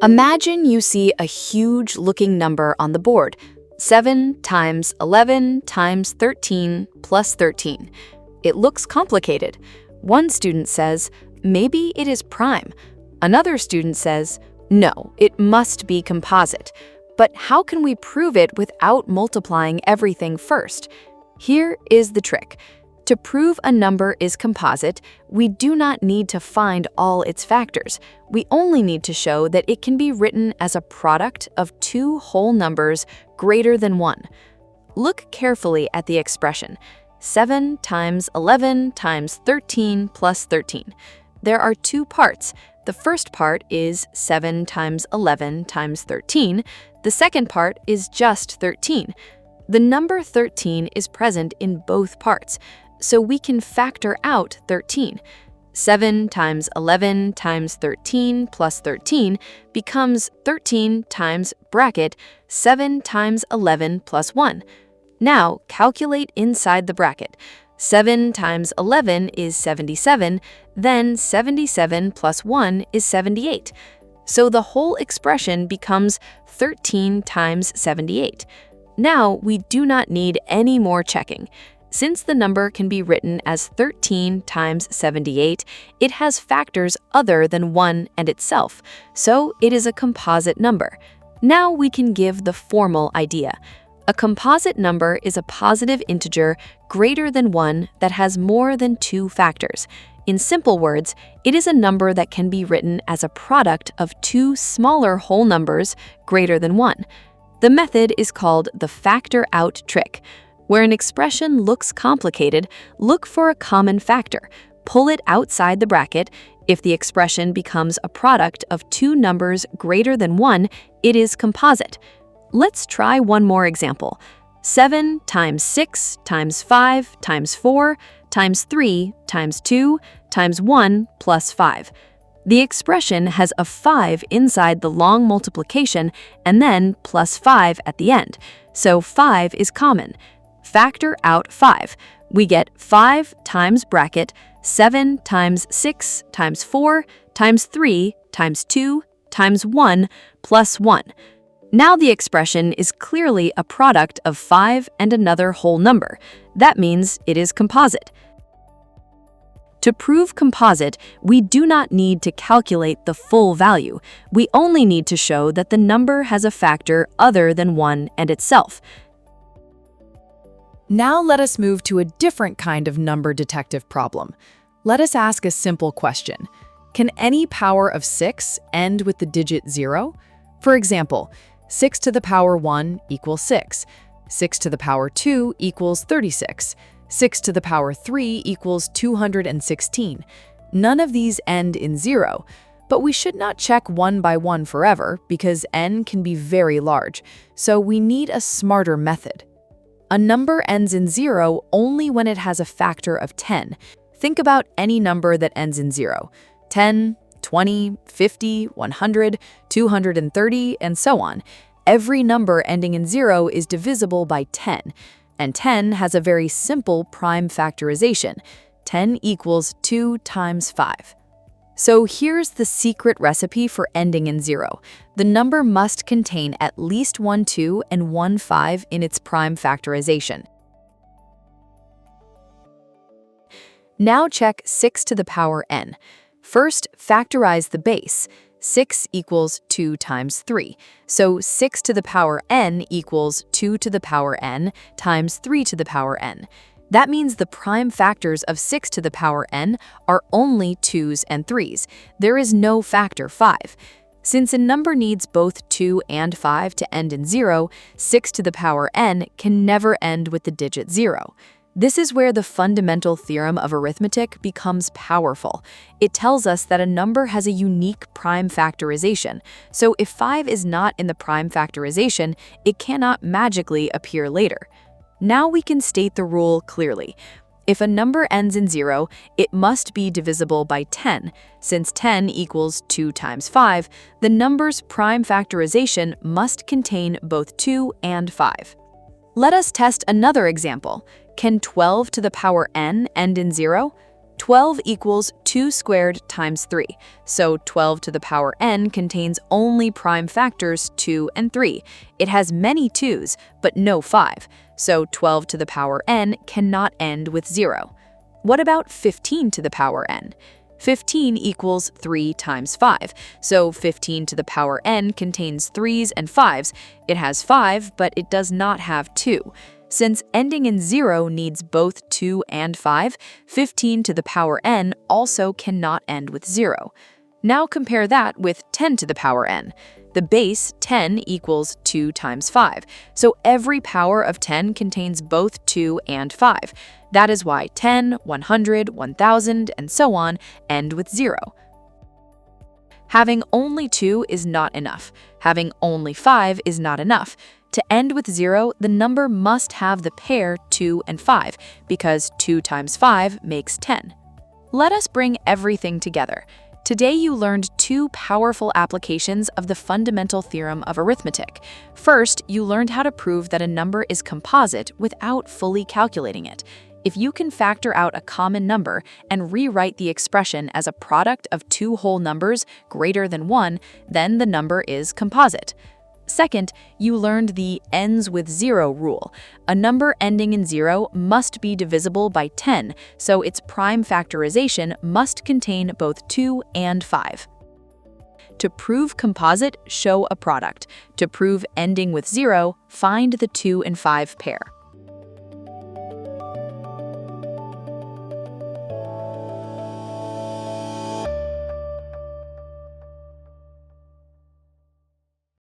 Imagine you see a huge-looking number on the board, 7 times 11 times 13 plus 13. It looks complicated. One student says, maybe it is prime. Another student says, no, it must be composite. But how can we prove it without multiplying everything first? Here is the trick. To prove a number is composite, we do not need to find all its factors. We only need to show that it can be written as a product of two whole numbers greater than 1. Look carefully at the expression, 7 times 11 times 13 plus 13. There are two parts. The first part is 7 times 11 times 13. The second part is just 13. The number 13 is present in both parts, so we can factor out 13. 7 times 11 times 13 plus 13 becomes 13 times bracket 7 times 11 plus 1. Now calculate inside the bracket. 7 times 11 is 77, then 77 plus 1 is 78. So the whole expression becomes 13 times 78. Now we do not need any more checking. Since the number can be written as 13 times 78, it has factors other than 1 and itself, so it is a composite number. Now we can give the formal idea. A composite number is a positive integer greater than 1 that has more than 2 factors. In simple words, it is a number that can be written as a product of two smaller whole numbers greater than 1. The method is called the factor out trick. Where an expression looks complicated, look for a common factor. Pull it outside the bracket. If the expression becomes a product of two numbers greater than 1, it is composite. Let's try one more example. 7 times 6 times 5 times 4 times 3 times 2 times 1 plus 5. The expression has a 5 inside the long multiplication and then plus 5 at the end, so 5 is common. Factor out 5. We get 5 times bracket 7 times 6 times 4 times 3 times 2 times 1 plus 1. Now the expression is clearly a product of 5 and another whole number. That means it is composite. To prove composite, we do not need to calculate the full value. We only need to show that the number has a factor other than 1 and itself. Now let us move to a different kind of number detective problem. Let us ask a simple question. Can any power of 6 end with the digit 0? For example, 6 to the power 1 equals 6. 6 to the power 2 equals 36. 6 to the power 3 equals 216. None of these end in 0, but we should not check one by one forever because n can be very large, so we need a smarter method. A number ends in 0 only when it has a factor of 10. Think about any number that ends in 0. 10, 20, 50, 100, 230, and so on. Every number ending in 0 is divisible by 10, and 10 has a very simple prime factorization. 10 equals 2 times 5. So here's the secret recipe for ending in 0. The number must contain at least one 2 and one 5 in its prime factorization. Now check 6 to the power n. First, factorize the base. 6 equals 2 times 3. So 6 to the power n equals 2 to the power n times 3 to the power n. That means the prime factors of 6 to the power n are only 2s and 3s. There is no factor 5. Since a number needs both 2 and 5 to end in 0, 6 to the power n can never end with the digit 0. This is where the fundamental theorem of arithmetic becomes powerful. It tells us that a number has a unique prime factorization, so if 5 is not in the prime factorization, it cannot magically appear later. Now we can state the rule clearly. If a number ends in 0, it must be divisible by 10. Since 10 equals 2 times 5, the number's prime factorization must contain both 2 and 5. Let us test another example. Can 12 to the power n end in 0? 12 equals 2 squared times 3, so 12 to the power n contains only prime factors 2 and 3. It has many 2's, but no 5, so 12 to the power n cannot end with 0. What about 15 to the power n? 15 equals 3 times 5, so 15 to the power n contains 3's and 5's. It has 5, but it does not have 2. Since ending in 0 needs both 2 and 5, 15 to the power n also cannot end with 0. Now compare that with 10 to the power n. The base 10 equals 2 times 5, so every power of 10 contains both 2 and 5. That is why 10, 100, 1000, and so on end with 0. Having only 2 is not enough. Having only 5 is not enough. To end with 0, the number must have the pair 2 and 5, because 2 times 5 makes 10. Let us bring everything together. Today you learned two powerful applications of the Fundamental Theorem of Arithmetic. First, you learned how to prove that a number is composite without fully calculating it. If you can factor out a common number and rewrite the expression as a product of two whole numbers greater than 1, then the number is composite. Second, you learned the ends with 0 rule. A number ending in 0 must be divisible by 10, so its prime factorization must contain both 2 and 5. To prove composite, show a product. To prove ending with 0, find the 2 and 5 pair.